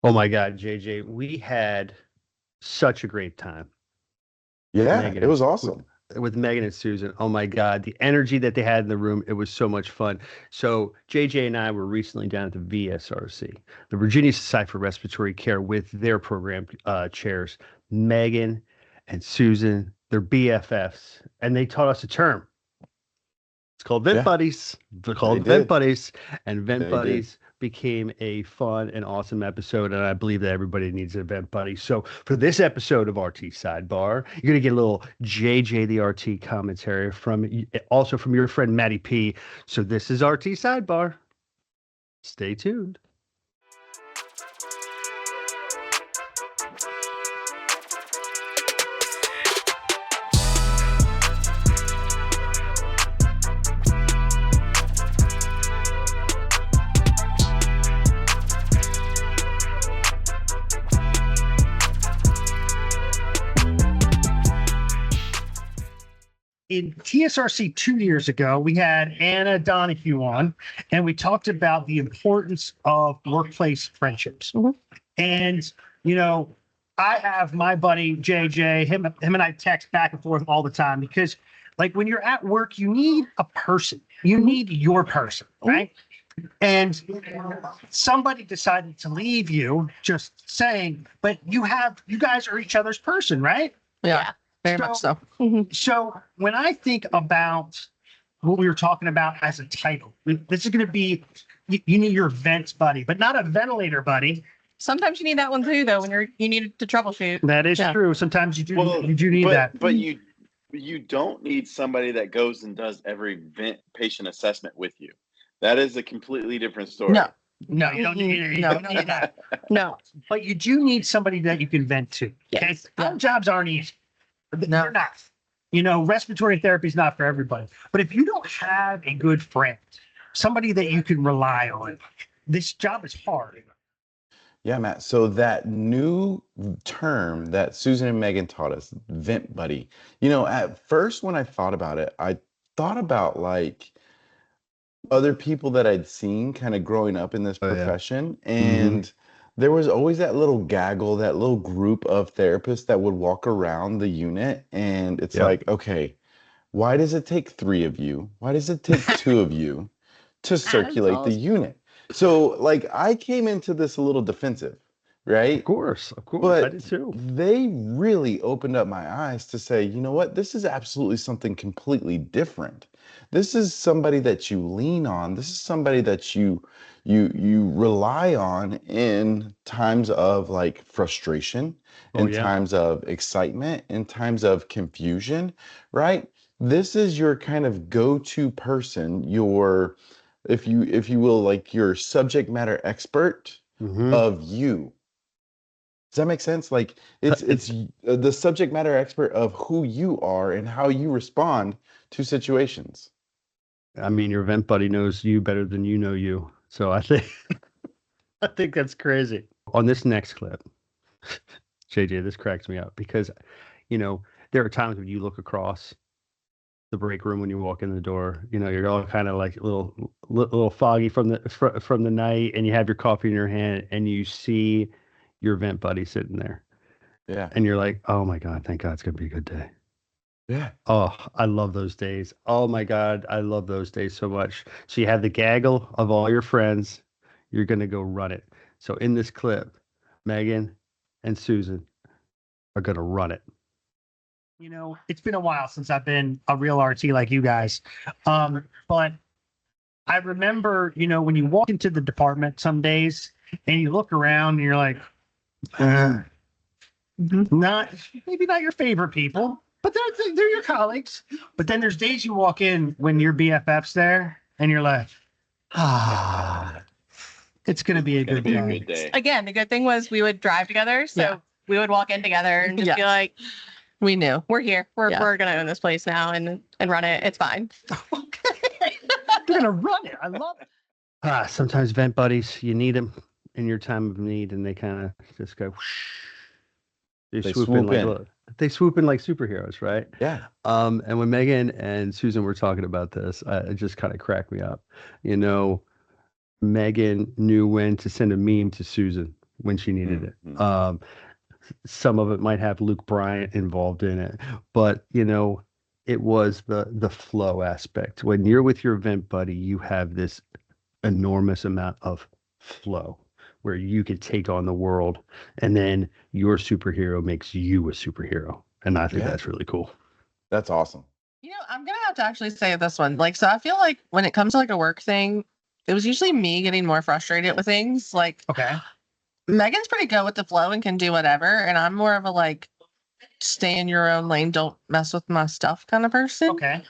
Oh my God, JJ, we had such a great time with Yeah, Megan it was with, awesome. with Megan and Susan. Oh my God, the energy that they had in the room, it was so much fun. So JJ and I were recently down at the VSRC, the Virginia Society for Respiratory Care, with their program chairs, Megan and Susan. They're BFFs, and they taught us a term. It's called Vent Yeah, Buddies. They're they called Vent did. Buddies, and Vent They did. Buddies became a fun and awesome episode. And I believe that everybody needs a Vent Buddy. So for this episode of RT Sidebar, you're gonna get a little JJ the RT commentary from also from your friend Matty P. So this is RT Sidebar. Stay tuned. In TSRC 2 years ago, we had Anna Donahue on, and we talked about the importance of workplace friendships. And, you know, I have my buddy JJ, him and I text back and forth all the time because, like, when you're at work, you need a person, you need your person, right? And somebody decided to leave you, just saying, but you guys are each other's person, right? Yeah, very much so. So when I think about what we were talking about as a title, this is going to be, you need your vent buddy, but not a ventilator buddy. Sometimes you need that one too, though, when you need to troubleshoot. That is Yeah. true. Sometimes you do need but, that. But you don't need somebody that goes and does every patient assessment with you. That is a completely different story. No, you don't need, No. you don't need that. No. But you do need somebody that you can vent to. Okay? Yes. Our jobs aren't easy. No. They're not. You know, respiratory therapy is not for everybody. But if you don't have a good friend, somebody that you can rely on, this job is hard. Yeah, Matt. So that new term that Susan and Megan taught us, vent buddy, at first when I thought about it, I thought about like other people that I'd seen kind of growing up in this profession. And there was always that little gaggle, that little group of therapists that would walk around the unit. And it's like, okay, why does it take 3 of you? Why does it take 2 of you to circulate the unit? So like I came into this a little defensive, right? Of course. But I did too. they really opened up my eyes to say, you know what? This is absolutely something completely different. This is somebody that you lean on. This is somebody that you rely on in times of like frustration, in times of excitement, in times of confusion, right? This is your kind of go-to person, your, if you will, like your subject matter expert of you. Does that make sense? Like it's the subject matter expert of who you are and how you respond to situations. I mean, your vent buddy knows you better than you know you. So I think that's crazy. On this next clip, JJ, this cracks me up because, there are times when you look across the break room when you walk in the door, you're all kind of like a little foggy from the night, and you have your coffee in your hand and you see your vent buddy sitting there. Yeah. And you're like, oh my God, thank God it's going to be a good day. Yeah. Oh, I love those days. Oh my God, I love those days so much. So you have the gaggle of all your friends. You're going to go run it. So in this clip, Megan and Susan are going to run it. It's been a while since I've been a real RT like you guys. But I remember, when you walk into the department some days and you look around and you're like, maybe not your favorite people, but they're your colleagues. But then there's days you walk in when your BFF's there and you're like, it's going to be a good day. Again, the good thing was we would drive together. So we would walk in together and just be like, we knew we're here. We're going to own this place now and run it. It's fine. Okay. They're going to run it. I love it. Sometimes vent buddies, you need them in your time of need, and they kind of just go whoosh. They swoop in. They swoop in like superheroes, right? Yeah. And when Megan and Susan were talking about this, it just kind of cracked me up. Megan knew when to send a meme to Susan when she needed it. Mhm. Some of it might have Luke Bryant involved in it, but it was the flow aspect. When you're with your vent buddy, you have this enormous amount of flow where you could take on the world, and then your superhero makes you a superhero. And I think Yeah. that's really cool. That's awesome. I'm gonna have to actually say this one. Like, so I feel like when it comes to like a work thing, it was usually me getting more frustrated with things. Like, Okay. Megan's pretty good with the flow and can do whatever, and I'm more of a like stay in your own lane, don't mess with my stuff kind of person. Okay.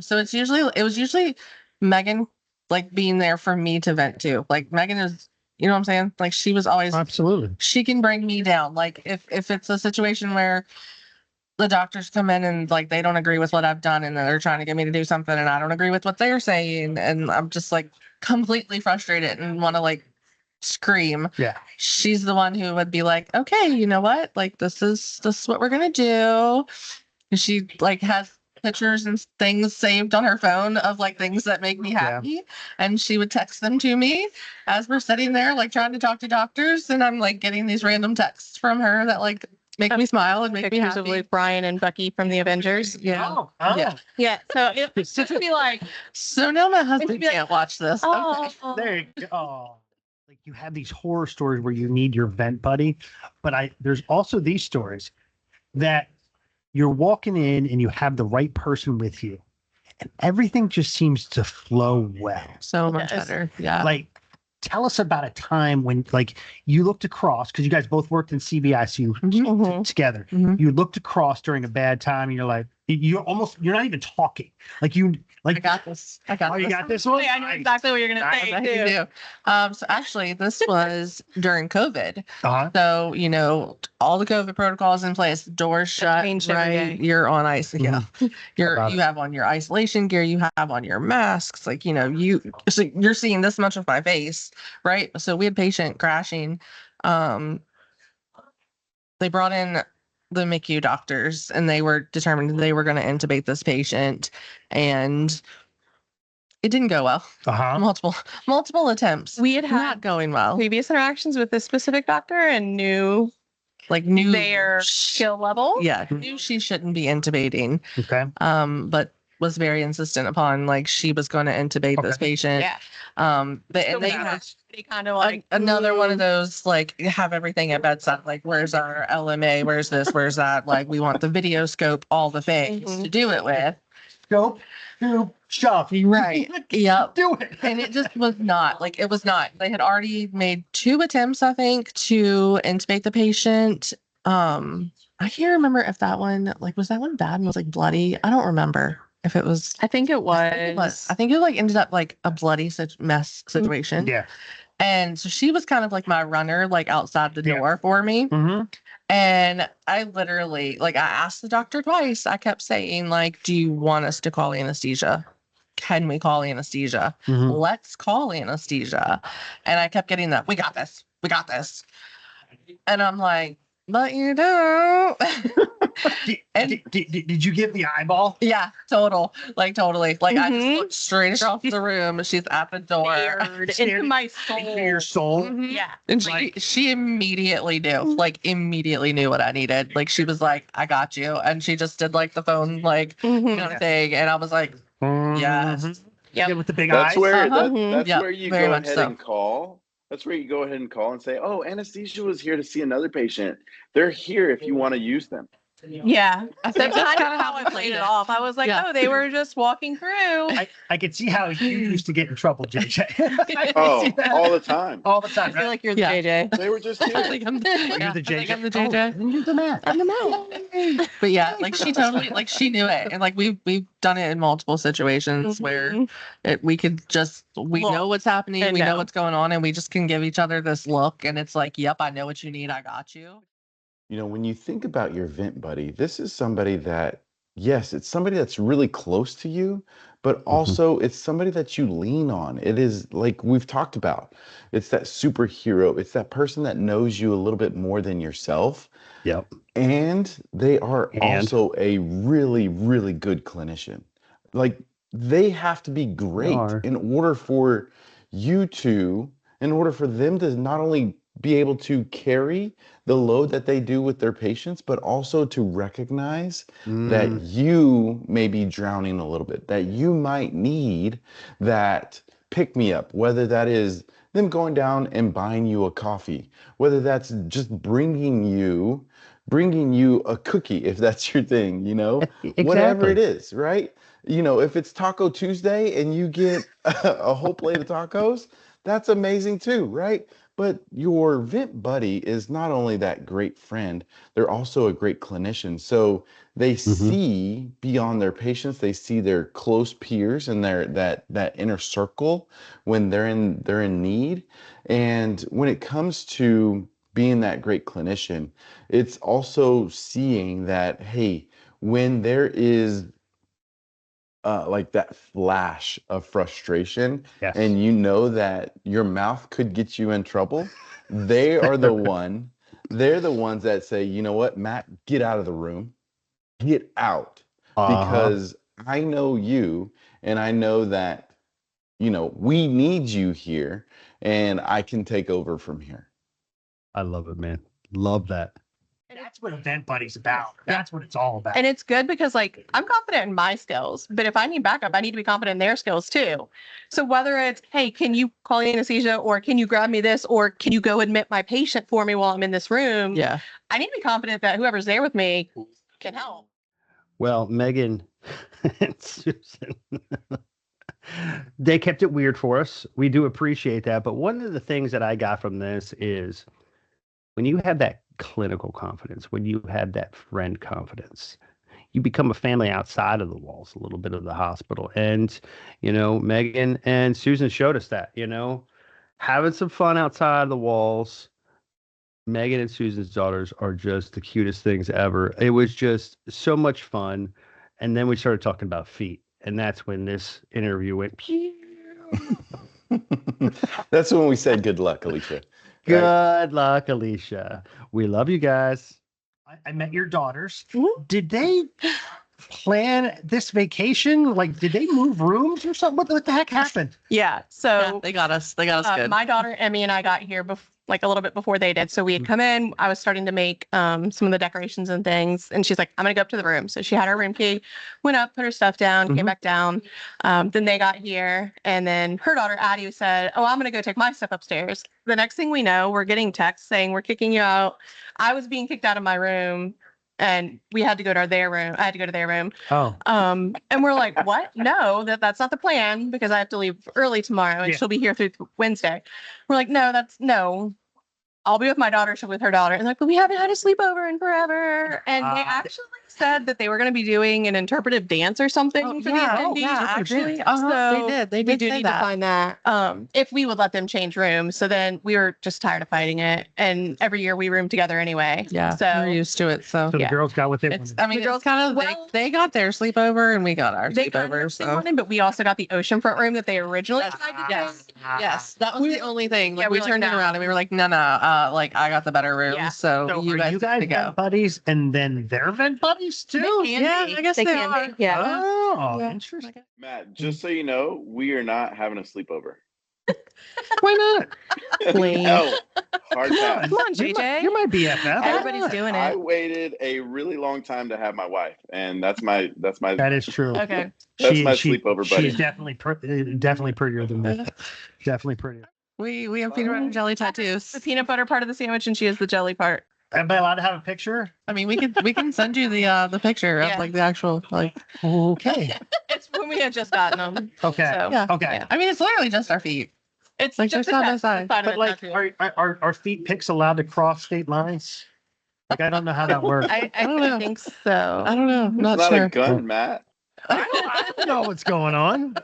So it was usually Megan like being there for me to vent to. Like Megan is, you know what I'm saying? Like she was always Absolutely. she can bring me down. Like if it's a situation where the doctors come in and like they don't agree with what I've done and they're trying to get me to do something and I don't agree with what they're saying and I'm just like completely frustrated and want to like scream. Yeah. She's the one who would be like, okay, you know what? Like this is what we're gonna do. And she like has pictures and things saved on her phone of like things that make me happy. And she would text them to me as we're sitting there like trying to talk to doctors and I'm like getting these random texts from her that like make me smile and make me Pictures of happy. Luke Bryan and Bucky from the Avengers. Yeah. Oh. Yeah. Yeah. So it's just be like, So now my husband can't watch this. oh, There you go. Oh. Like you have these horror stories where you need your vent buddy, but there's also these stories that you're walking in and you have the right person with you, and everything just seems to flow well. So much Yes. better. Yeah. Like, tell us about a time when, like, you looked across because you guys both worked in CBICU Mhm. together. Mhm. You looked across during a bad time, and you're like, you're not even talking. Like I got this. I got oh, this. you got this one. I know Nice. exactly what you're gonna Nice. say I bet you too. do. So actually, this was during COVID. Uh-huh. So all the COVID protocols in place, doors shut, changed every right? day. You're on ice. Yeah, About you have on your isolation gear. You have on your masks. Like so you're seeing this much of my face, right? So we had patient crashing. They brought in the MICU doctors, and they were determined they were going to intubate this patient, and it didn't go well. Uh-huh. Multiple attempts. We had Not had going well. previous interactions with this specific doctor and knew Knew their skill level. Yeah, knew she shouldn't be intubating. Okay. But was very insistent upon like she was going to intubate this patient. Yeah. But So and they kind of like another one of those like have everything at bedside. Like where's our LMA? Where's this? Where's that? Like we want the video scope, all the things Mhm. to do it with. Scope, tube, shove. Right. Yep. Do it. And it just was not like it was not. They had already made 2 attempts, I think, to intubate the patient. I can't remember if that one was that one bad and was like bloody. I don't remember if it was. I think it I was. think it like ended up like a bloody mess situation. Yeah. And so she was kind of like my runner, like outside the Yeah. door for me. Mm-hmm. And I literally, like, I asked the doctor twice. I kept saying, like, do you want us to call anesthesia? Can we call anesthesia? Mm-hmm. Let's call anesthesia. And I kept getting that, we got this. We got this. And I'm like, but you don't. Did you give the eyeball? Yeah, totally. I just Mhm. looked straight across the room. She's at the door. Stared into my soul. Into your soul? Mhm. Yeah. And Like- she immediately knew, immediately knew what I needed. Like she was like, I got you. And she just did like the phone, Mhm. kind of thing. And I was like, yes. Mhm. Yep. Yeah, with the big That's eyes. where Uh-huh. that's Yep, where you very go much ahead so. and call. That's where you go ahead and call and say, "Oh, anesthesia was here to see another patient. They're here if you want to use them." Yeah. I That's think kind of how I played it off. I was like, Yeah. oh, they were just walking through. I could see how you used to get in trouble, JJ. Oh, all the time. all the I time. feel Right? like you're the Yeah. JJ. They were just I here. think I'm You're yeah, the I think JJ. I'm the JJ. Oh, then you're the man. I'm the man. But yeah, she totally she knew it. And we've done it in multiple situations where Mhm. we could just we Look know what's happening, and we know know. what's going on, and we just can give each other this look and it's like, yep, I know what you need, I got you. When you think about your vent buddy, this is somebody that, yes, it's somebody that's really close to you, but also it's somebody that you lean on. It is like we've talked about. It's that superhero. It's that person that knows you a little bit more than yourself. Yep. And they are also a really, really good clinician. Like they have to be great are. in order for them to not only be able to carry the load that they do with their patients, but also to recognize that you may be drowning a little bit, that you might need that pick me up, whether that is them going down and buying you a coffee, whether that's just bringing you a cookie, if that's your thing, whatever it is, right? If it's Taco Tuesday and you get a whole plate of tacos, that's amazing too, right? But your vent buddy is not only that great friend, they're also a great clinician. So they see beyond their patients, they see their close peers and that inner circle when they're in need. And when it comes to being that great clinician, it's also seeing that, hey, when there is like that flash of frustration, Yes. and that your mouth could get you in trouble, they're the ones that say, you know what, Matt, get out of the room, get out, because I know you, and I know that, we need you here, and I can take over from here. I love it, man. Love that. That's what Event Buddy's about. That's what it's all about. And it's good because like I'm confident in my skills, but if I need backup, I need to be confident in their skills too. So whether it's, hey, can you call anesthesia, or can you grab me this, or can you go admit my patient for me while I'm in this room? Yeah. I need to be confident that whoever's there with me can help. Well, Megan and Susan, they kept it weird for us. We do appreciate that. But one of the things that I got from this is when you have that clinical confidence, when you have that friend confidence, you become a family outside of the walls, a little bit of the hospital. And, Megan and Susan showed us that, having some fun outside of the walls. Megan and Susan's daughters are just the cutest things ever. It was just so much fun. And then we started talking about feet. And that's when this interview went. That's when we said good luck, Alicia. Good luck, Alicia. We love you guys. I met your daughters. Did they plan this vacation? Like, did they move rooms or something? What the heck happened? Yeah. So They got us. They got us good. my daughter Emmy and I got here like a little bit before they did. So we had come in. I was starting to make some of the decorations and things, and she's like, "I'm gonna go up to the room." So she had her room key, went up, put her stuff down, came back down. Then they got here, and then her daughter Addie said, "Oh, I'm gonna go take my stuff upstairs." The next thing we know, we're getting texts saying we're kicking you out. I was being kicked out of my room. And we had to go to their room. I had to go to their room. Oh. And we're like, what? No, that's not the plan, because I have to leave early tomorrow and she'll be here through Wednesday. We're like, no. I'll be with my daughter. She'll be with her daughter. And they're like, but we haven't had a sleepover in forever. And they actually said that they were going to be doing an interpretive dance or something for the attendees. Actually. So They we did do say need that. to find that. If we would let them change rooms. So then we were just tired of fighting it. And every year we room together anyway. Yeah. So We're used to it. So So the girls got with it. it's, I mean, The it's girls- kind of, well- they got their sleepover and we got our they kind sleepover. of So wanted, but we also got the oceanfront room that they originally tried to yes. take. Yes. That was the only thing. Like, Yeah, we we were like, turned it no. around and we were like, no. Like, I got the better room. Yeah. So, So you are guys you get guys to go. vent buddies and then they're vent buddies too? They can Yeah, be. I guess they can are. be. Yeah. Oh, Yeah. interesting. Matt, just so you know, we are not having a sleepover. Why not? Lame. No, hard Come pass. on, Come on, You're JJ. my BFF. Why Everybody's not? doing I it. waited a really long time to have my wife, and that's my That is true. Okay. That's my sleepover buddy. She's definitely definitely prettier than me. Definitely prettier. We have peanut butter and jelly tattoos. The peanut butter part of the sandwich, and she is the jelly part. Am I allowed to have a picture? I mean, we can send you the picture Yeah. of like the actual like. Okay. It's when we had just gotten them. Okay. So, Yeah. Okay. yeah. I mean, it's literally just our feet. It's Like, just they're side by the side. side of But the like, tattoo. are feet pics allowed to cross state lines? Like, I don't know how that works. I don't know. think so. I don't know. I'm It's not not sure. a gun, Matt. I don't know what's going on.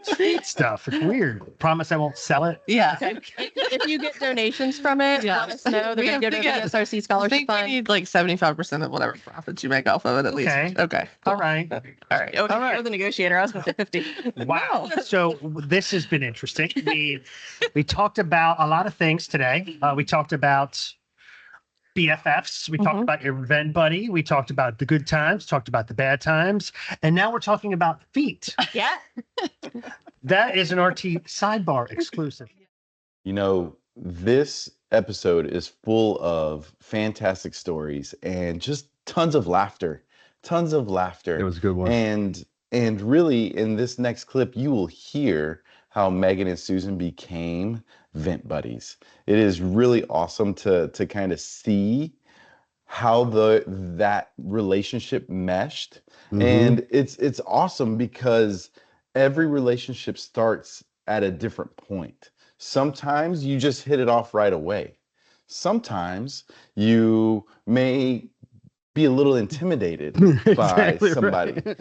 Street stuff. It's weird. Promise I won't sell it. Yeah. If you get donations from it, Yeah. let us know. They're We going to have go to to the get- VSRC I Scholarship think we Fund. need like 75% of whatever profits you make off of it at Okay. least. Okay. All right. All right. Oh, All right. you're the negotiator. I was going to say 50. Wow. So this has been interesting. We talked about a lot of things today. We talked about BFFs. We talked about your Ven buddy. We talked about the good times, talked about the bad times. And now we're talking about feet. Yeah. That is an RT sidebar exclusive. This episode is full of fantastic stories and just tons of laughter. Tons of laughter. It was a good one. And really, in this next clip, you will hear how Megan and Susan became vent buddies. It is really awesome to kind of see how that relationship meshed. And it's awesome because every relationship starts at a different point. Sometimes you just hit it off right away. Sometimes you may be a little intimidated by Exactly somebody. right.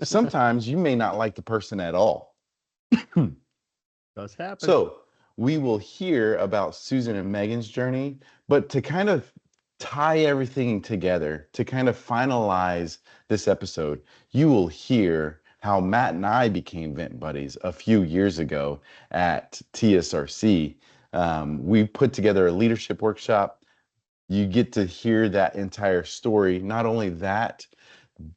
Sometimes you may not like the person at all. Does happen. So we will hear about Susan and Megan's journey, but to kind of tie everything together, to kind of finalize this episode, you will hear how Matt and I became vent buddies a few years ago at TSRC. We put together a leadership workshop. You get to hear that entire story. Not only that,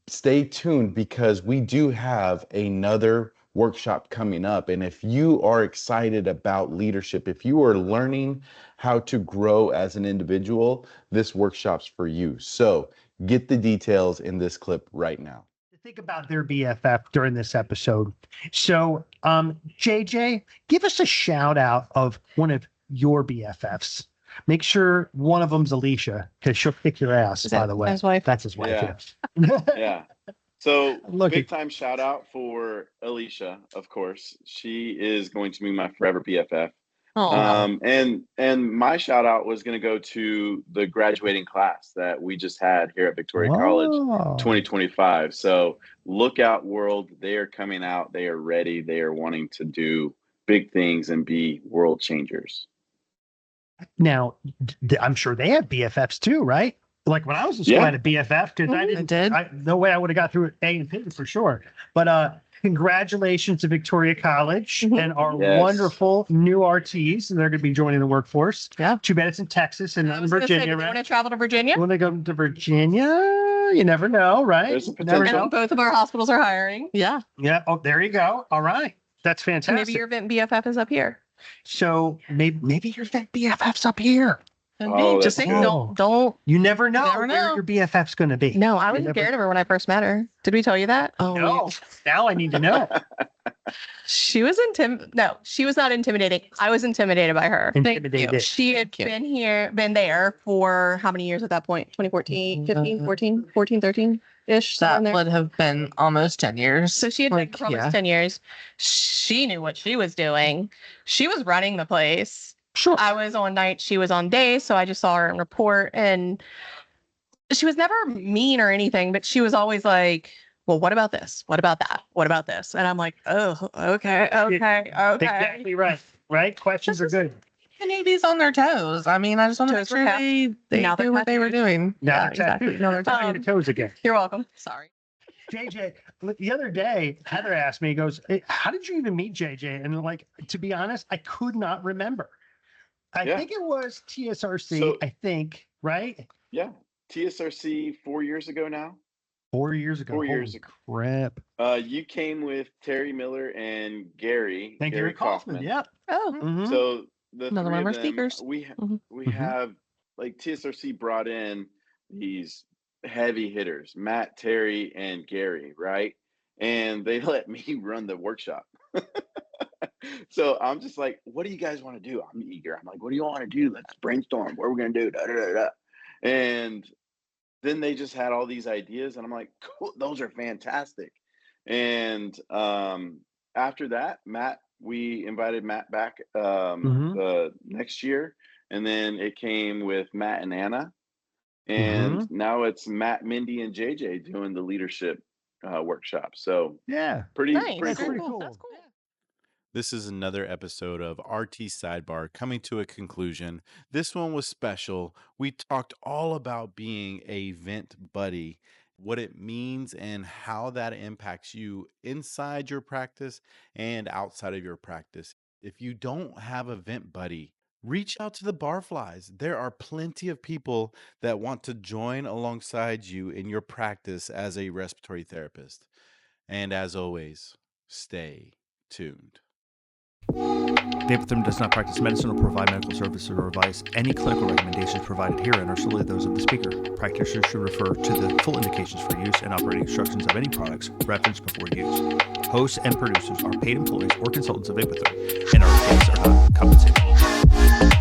stay tuned because we do have another workshop coming up. And if you are excited about leadership, if you are learning how to grow as an individual, this workshop's for you. So get the details in this clip right now. Think about their BFF during this episode. So, JJ, give us a shout out of one of your BFFs. Make sure one of them's Alicia, because she'll kick your ass, Is by that the way. his wife? That's his wife. Yeah. Yeah. So Look big at- time shout out for Alicia, of course. She is going to be my forever BFF. Oh, And my shout out was going to go to the graduating class that we just had here at Victoria College Oh. 2025. So look out, world. They are coming out. They are ready. They are wanting to do big things and be world changers. Now, I'm sure they have BFFs too, right? Like when I was in school, I had a BFF because I Mhm. didn't. did. No way I would have got through A and P for sure. But congratulations to Victoria College Mhm. and our Yes. wonderful new RTs, and they're going to be joining the workforce. Yeah. Too bad it's in Texas and I not in was gonna say, Virginia. do they Right? want to travel to Virginia? When they go to Virginia, you never know, right? There's a Never potential. know. And both of our hospitals are hiring. Yeah. Yeah. Oh, there you go. All right. That's And fantastic. maybe your event BFF is up here. So maybe your BFF's up here. Could Oh, be. Just that's think, good. don't. You never know Never where know. your BFF's going to be. No, I You was never- scared of her when I first met her. Did we tell you that? Oh, No. Now I need to know. She was No, she was not intimidating. I was intimidated by her. Intimidated. She had Thank been there for how many years at that point? 2014, 15, 14, 14, 13-ish. that somewhere in there. would have been almost 10 years. So she had been Like, for almost yeah. 10 years. She knew what she was doing. She was running the place. Sure. I was on night, she was on day. So I just saw her in report, and she was never mean or anything, but she was always like, well, what about this? What about that? What about this? And I'm like, oh, okay. Exactly right. Right? Questions are good. The Navy's on their toes. I mean, I just want to make Toes were sure tapped. they Now they're knew what they were tattooed. doing. Now Yeah, they're exactly. tattooed. No, they're tying the toes again. You're welcome. Sorry. JJ, the other day, Heather asked me, he goes, hey, how did you even meet JJ? And like, to be honest, I could not remember. I Yeah. think it was TSRC, So- I think, right? Yeah. TSRC 4 years ago now. 4 years ago. 4 years Holy ago. crap. You came with Terry Miller and Gary. And Gary Kaufman. Yep. Oh, Mhm. So the Another three one of our them, speakers. we Mhm. Mhm. have like TSRC brought in these heavy hitters, Matt, Terry, and Gary, right? And they let me run the workshop. So I'm just like, what do you guys want to do? I'm eager. I'm like, what do you want to do? Let's brainstorm. What are we gonna do? Da, da, da, da. And then they just had all these ideas, and I'm like, cool, those are fantastic. And after that, we invited Matt back Mhm. the next year, and then it came with Matt and Anna, and now it's Matt, Mindy, and JJ doing the leadership workshop. So Yeah. pretty nice. pretty Very cool. cool. That's cool. This is another episode of RT Sidebar coming to a conclusion. This one was special. We talked all about being a vent buddy, what it means and how that impacts you inside your practice and outside of your practice. If you don't have a vent buddy, reach out to the Barflies. There are plenty of people that want to join alongside you in your practice as a respiratory therapist. And as always, stay tuned. Vapotherm does not practice medicine or provide medical services or advice. Any clinical recommendations provided herein are solely those of the speaker. Practitioners should refer to the full indications for use and operating instructions of any products referenced before use. Hosts and producers are paid employees or consultants of Vapotherm, and our guests are not compensated.